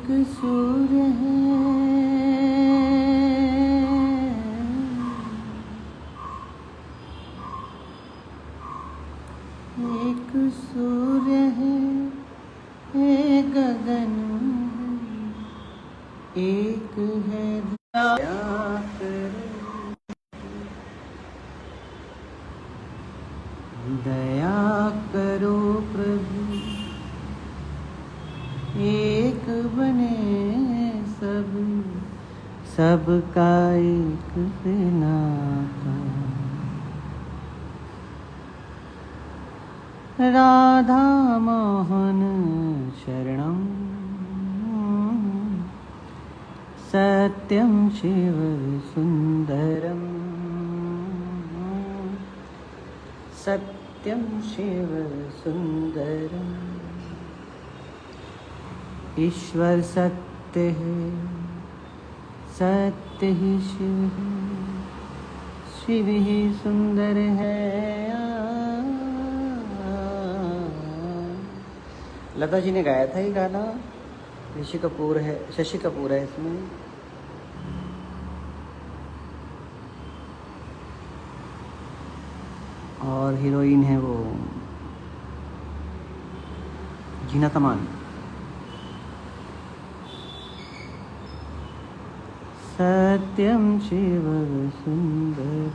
सूर्य है, एक सूर्य है, एक गगन है, एक है दया करो प्रभु, एक बने सब, सबका एक नाता। राधा मोहन शरणं सत्यं शिव सुंदरम, सत्यं शिव सुंदरम। ईश्वर सत्य है, सत्य ही शिव है, शिव ही सुंदर है। लता जी ने गाया था ये गाना, ऋषि कपूर है, शशि कपूर है इसमें। और हीरोइन है वो जीना तमान। सत्यम शिव सुंदर,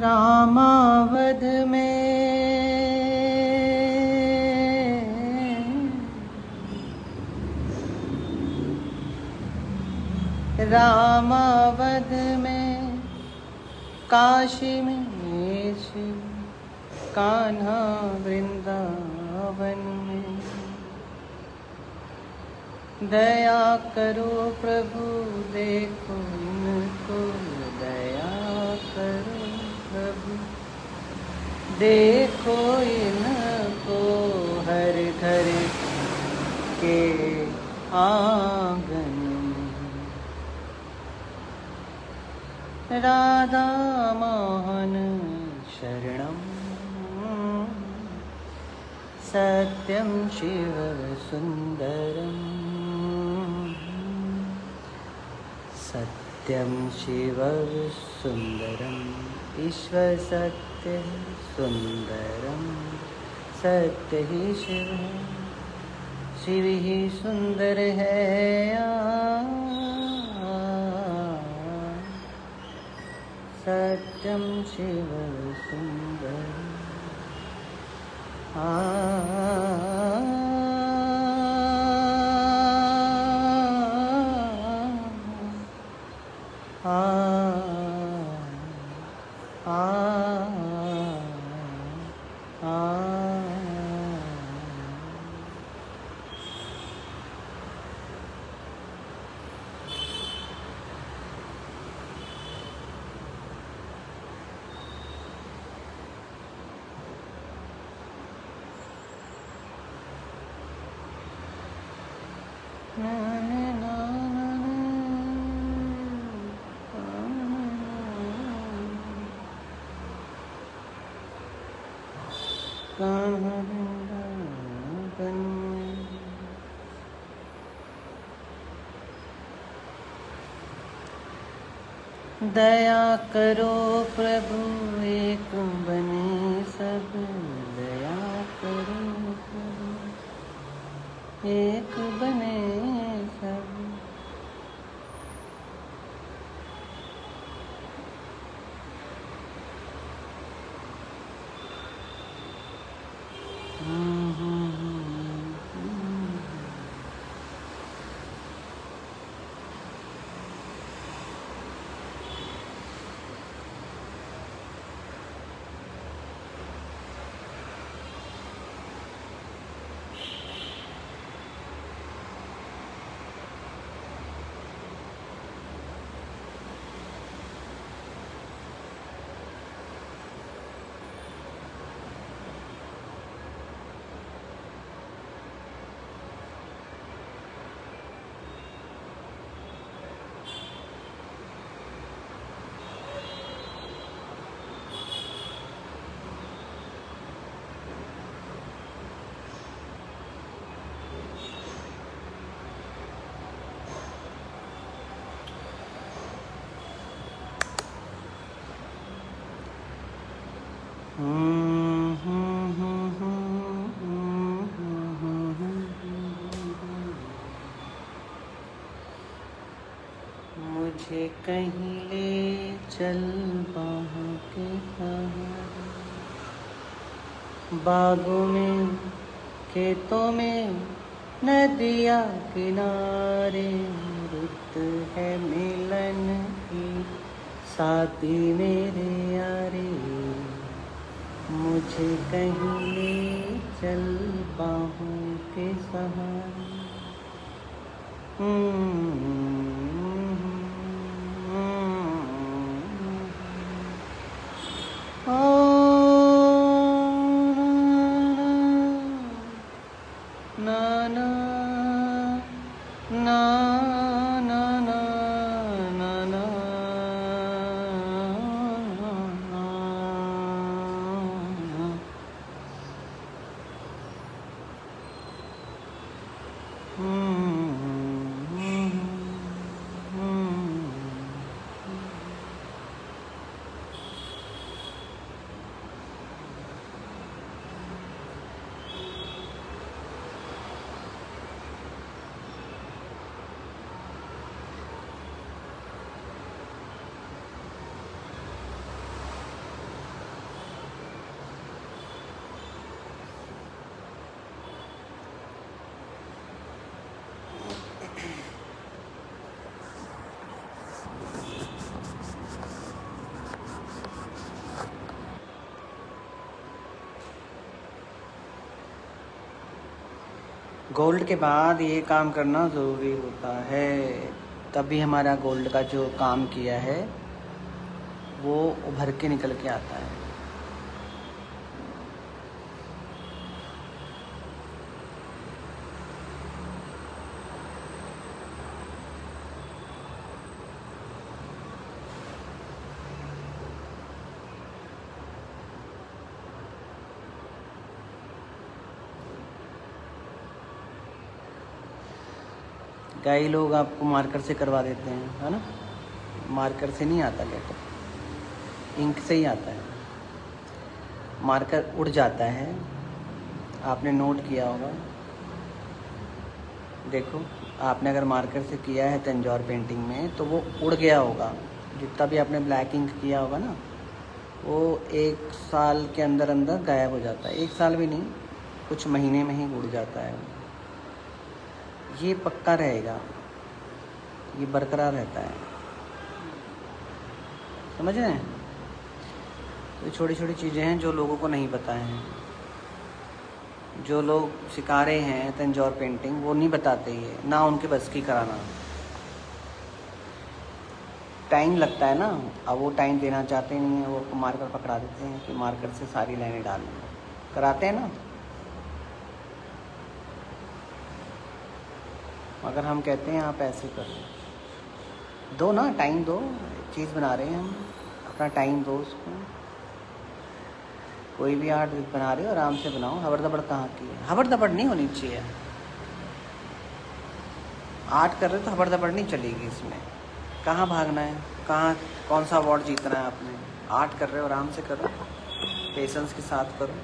रामावध में रामावध में, काशी में शिव, कान्हा वृंदावन में। दया करो प्रभु देखो इनको, दया करो प्रभु देखो इनको, हर घर के आंगन। राधा मोहन शरणं सत्यं शिव सुंदरम, सत्यं शिव सुंदरम। ईश्वर सत्य सुंदरम, सत्य ही शिव है, शिव ही सुंदर है। सत्यं शिव सुंदर। दया करो प्रभु एक बने सब, दया करो प्रभु एक बने सब। मुझे कहीं ले चल बाहों के सहारे, बागों में खेतों में नदिया किनारे, रुत है मिलन की साथी मेरे यारे, मुझे कहीं ले चल बाहों के सहारे। ना ना ना ना ना ना ना गोल्ड के बाद ये काम करना ज़रूरी होता है, तभी हमारा गोल्ड का जो काम किया है वो उभर के निकल के आता है। कई लोग आपको मार्कर से करवा देते हैं, है ना। मार्कर से नहीं आता लेटर, इंक से ही आता है। मार्कर उड़ जाता है, आपने नोट किया होगा। देखो, आपने अगर मार्कर से किया है तंजौर पेंटिंग में तो वो उड़ गया होगा। जितना भी आपने ब्लैक इंक किया होगा ना, वो 1 साल के अंदर अंदर गायब हो जाता है। 1 साल भी नहीं, कुछ महीने में ही उड़ जाता है। ये पक्का रहेगा, ये बरकरार रहता है, समझ रहे हैं। तो छोटी छोटी चीज़ें हैं जो लोगों को नहीं पता हैं। जो लोग सिखा रहे हैं तंजौर पेंटिंग वो नहीं बताते, ये ना उनके बस की कराना। टाइम लगता है ना, अब वो टाइम देना चाहते नहीं हैं, वो मार्कर पकड़ा देते हैं कि मार्कर से सारी लाइनें डाल कराते हैं ना। अगर हम कहते हैं आप ऐसे करो, दो ना, टाइम दो। चीज़ बना रहे हैं हम, अपना टाइम दो उसको। कोई भी आर्ट बना रहे हो आराम से बनाओ। हबड़ दबड़ कहाँ की है? हबड़ दबड़ नहीं होनी चाहिए। आर्ट कर रहे हो तो हबड़ दबड़ नहीं चलेगी इसमें। कहाँ भागना है, कहाँ कौन सा अवार्ड जीतना है आपने। आर्ट कर रहे हो आराम से करो, पेशेंस के साथ करो।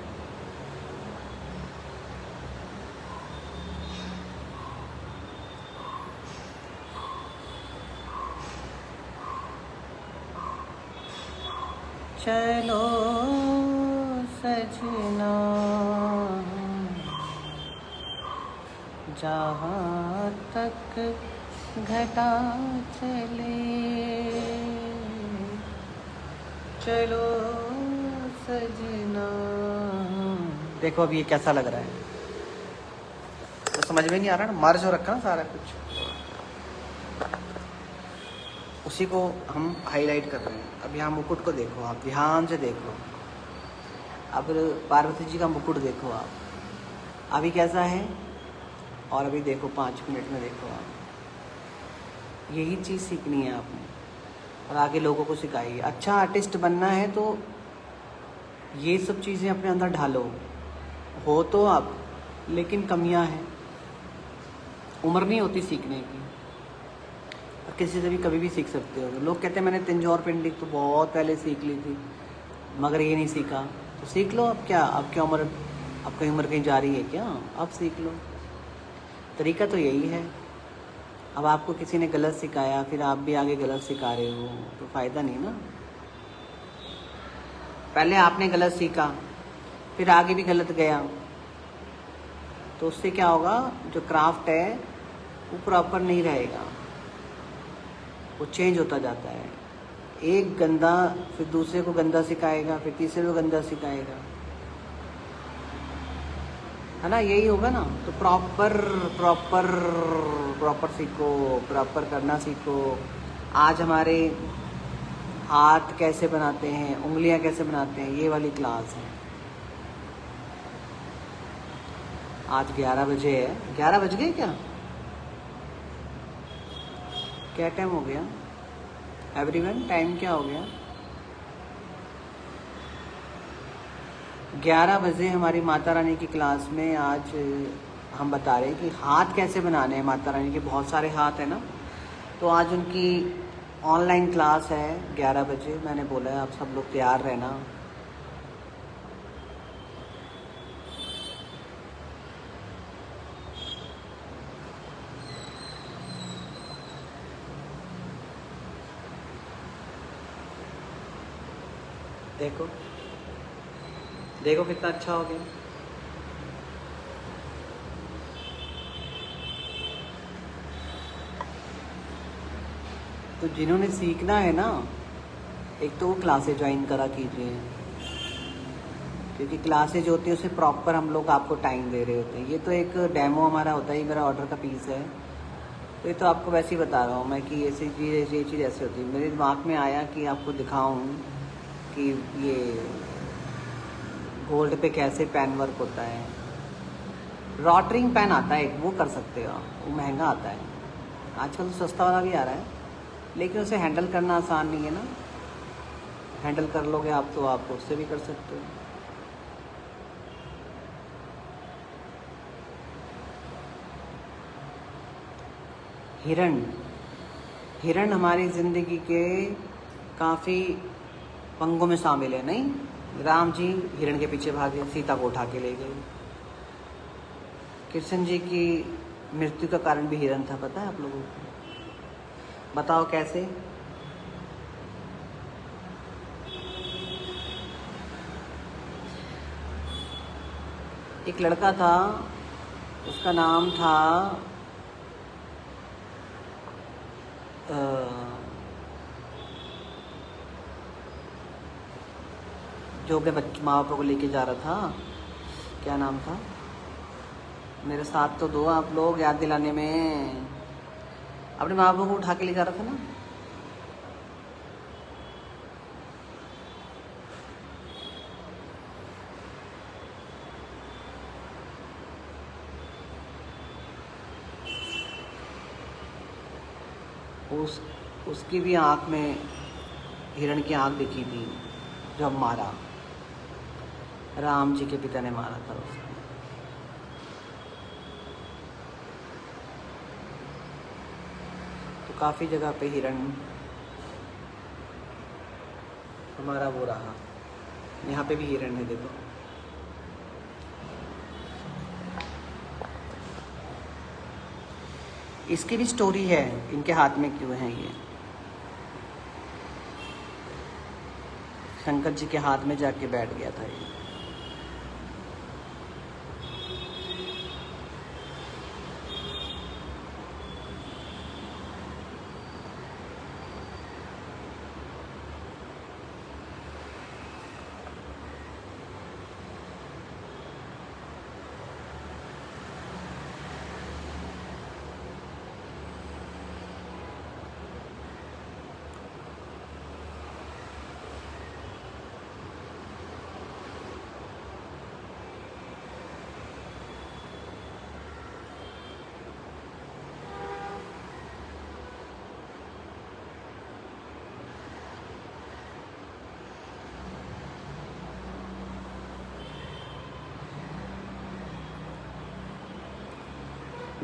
चलो सजना जहाँ तक घटा चले, चलो सजना। देखो अब ये कैसा लग रहा है, तो समझ में नहीं आ रहा ना, मर्ज हो रखा ना सारा कुछ। उसी को हम हाईलाइट कर रहे हैं। अब यहाँ मुकुट को देखो, आप ध्यान से देखो। अब पार्वती जी का मुकुट देखो आप, अभी कैसा है, और अभी देखो 5 मिनट में देखो आप। यही चीज़ सीखनी है आपने, और आगे लोगों को सिखाइए। अच्छा आर्टिस्ट बनना है तो ये सब चीज़ें अपने अंदर ढालो। हो तो आप, लेकिन कमियां हैं, उम्र नहीं होती सीखने की। और किसी से भी कभी भी सीख सकते हो। लोग कहते हैं मैंने तंजौर पेंटिंग तो बहुत पहले सीख ली थी मगर ये नहीं सीखा, तो सीख लो। अब क्या, अब क्या उम्र, आपकी उम्र कहीं जा रही है क्या? अब सीख लो। तरीका तो यही है। अब आपको किसी ने गलत सिखाया, फिर आप भी आगे गलत सिखा रहे हो, तो फ़ायदा नहीं ना। पहले आपने गलत सीखा, फिर आगे भी गलत गया, तो उससे क्या होगा, जो क्राफ्ट है वो प्रॉपर नहीं रहेगा, वो चेंज होता जाता है। एक गंदा फिर दूसरे को गंदा सिखाएगा, फिर तीसरे को गंदा सिखाएगा, है ना, यही होगा ना। तो प्रॉपर प्रॉपर प्रॉपर सीखो, प्रॉपर करना सीखो। आज हमारे हाथ कैसे बनाते हैं, उंगलियां कैसे बनाते हैं, ये वाली क्लास है। आज 11 बजे है। 11 बज गए क्या? क्या टाइम हो गया एवरीवन? टाइम क्या हो गया? 11 बजे हमारी माता रानी की क्लास में आज हम बता रहे हैं कि हाथ कैसे बनाने हैं। माता रानी के बहुत सारे हाथ हैं ना, तो आज उनकी ऑनलाइन क्लास है 11 बजे। मैंने बोला है आप सब लोग तैयार रहना। देखो देखो कितना अच्छा हो गया। तो जिन्होंने सीखना है ना, एक तो वो क्लासेज ज्वाइन करा कीजिए, क्योंकि क्लासेज होती है उसे प्रॉपर हम लोग आपको टाइम दे रहे होते हैं। ये तो एक डेमो हमारा होता है, ये मेरा ऑर्डर का पीस है, तो ये तो आपको वैसे ही बता रहा हूँ मैं कि ऐसी चीज़, ये चीज़ ऐसे होती है। मेरे दिमाग में आया कि आपको दिखाऊँ कि ये गोल्ड पे कैसे पेन वर्क होता है। रॉटरिंग पेन आता है एक, वो कर सकते हो आप, वो महंगा आता है। आजकल तो सस्ता वाला भी आ रहा है, लेकिन उसे हैंडल करना आसान नहीं है ना। हैंडल कर लोगे आप तो आप उससे भी कर सकते हो। हिरण, हिरण हमारी ज़िंदगी के काफ़ी पंगों में शामिल है। नहीं, राम जी हिरण के पीछे भागे, सीता को उठा के ले गए। कृष्ण जी की मृत्यु का कारण भी हिरण था, पता है आप लोगों को? बताओ कैसे? एक लड़का था, उसका नाम था जो अपने माँ बाप को लेके जा रहा था, क्या नाम था? मेरे साथ तो दो आप लोग याद दिलाने में। अपने माँ बाप को उठा के ले जा रहा था ना। उसकी भी आँख में हिरण की आँख दिखी थी जब मारा। राम जी के पिता ने मारा था उसको। तो काफ़ी जगह पे हिरण हमारा वो रहा। यहाँ पे भी हिरण है, देखो। इसकी भी स्टोरी है, इनके हाथ में क्यों है ये। शंकर जी के हाथ में जाके बैठ गया था ये।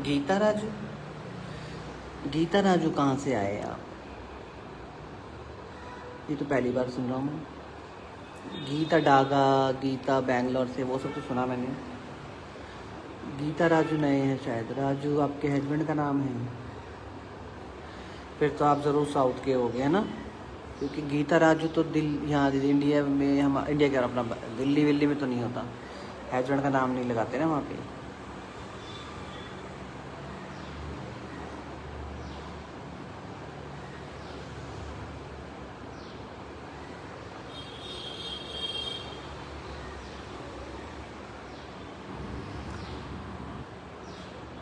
गीता राजू, गीता राजू कहाँ से आए आप? ये तो पहली बार सुन रहा हूँ मैं। गीता डागा, गीता बैंगलोर से, वो सब तो सुना मैंने। गीता राजू नए हैं शायद। राजू आपके हस्बैंड का नाम है? फिर तो आप ज़रूर साउथ के हो गए, है ना? क्योंकि गीता राजू तो यहाँ इंडिया में, हम इंडिया के अपना दिल्ली विल्ली में तो नहीं होता, हस्बैंड का नाम नहीं लगाते ना वहाँ पे।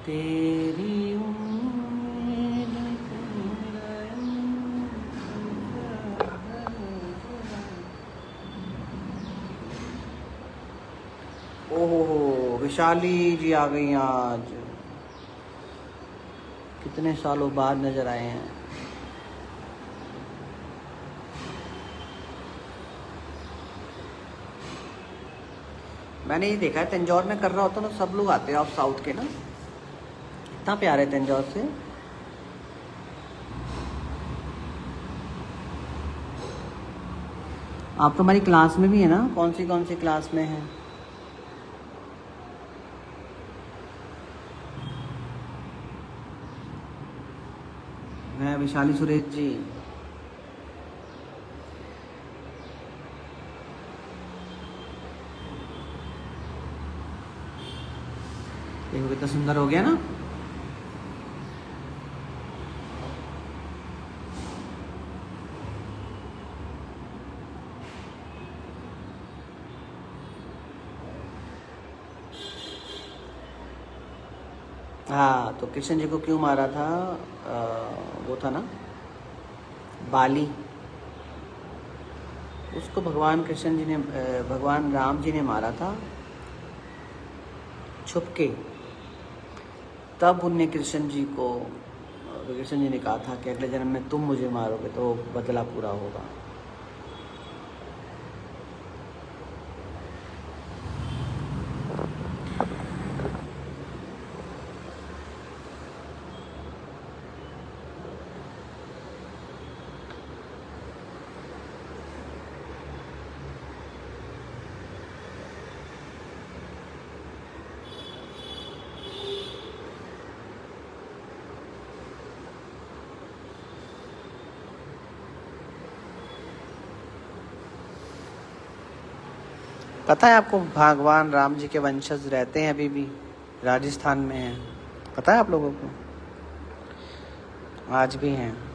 तेरी उम्मीद ओहो, विशाली जी आ गई आज, कितने सालों बाद नजर आए हैं। मैंने ये देखा है, तंजौर में कर रहा होता ना, सब लोग आते हैं आप साउथ के ना, इतना प्यार है तंजौर से। आप तो हमारी क्लास में भी है ना, कौन सी क्लास में है? मैं विशाली सुरेश जी। देखो कितना सुंदर हो गया ना। हाँ, तो कृष्ण जी को क्यों मारा था? वो था ना बाली, उसको भगवान कृष्ण जी ने, भगवान राम जी ने मारा था छुप के। तब उनने कृष्ण जी ने कहा था कि अगले जन्म में तुम मुझे मारोगे तो बदला पूरा होगा। पता है आपको, भगवान राम जी के वंशज रहते हैं अभी भी, राजस्थान में हैं, पता है आप लोगों को? आज भी हैं।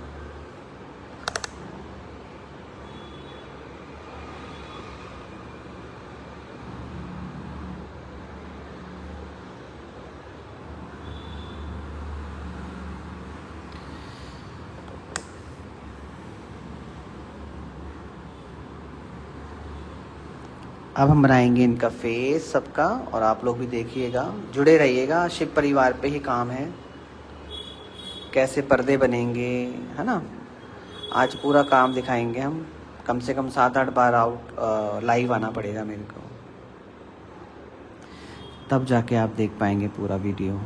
अब हम बनाएंगे इनका फेस सबका, और आप लोग भी देखिएगा, जुड़े रहिएगा। शिव परिवार पे ही काम है, कैसे पर्दे बनेंगे, है ना? आज पूरा काम दिखाएंगे हम, कम से कम 7-8 बार लाइव आना पड़ेगा मेरे को, तब जाके आप देख पाएंगे पूरा वीडियो।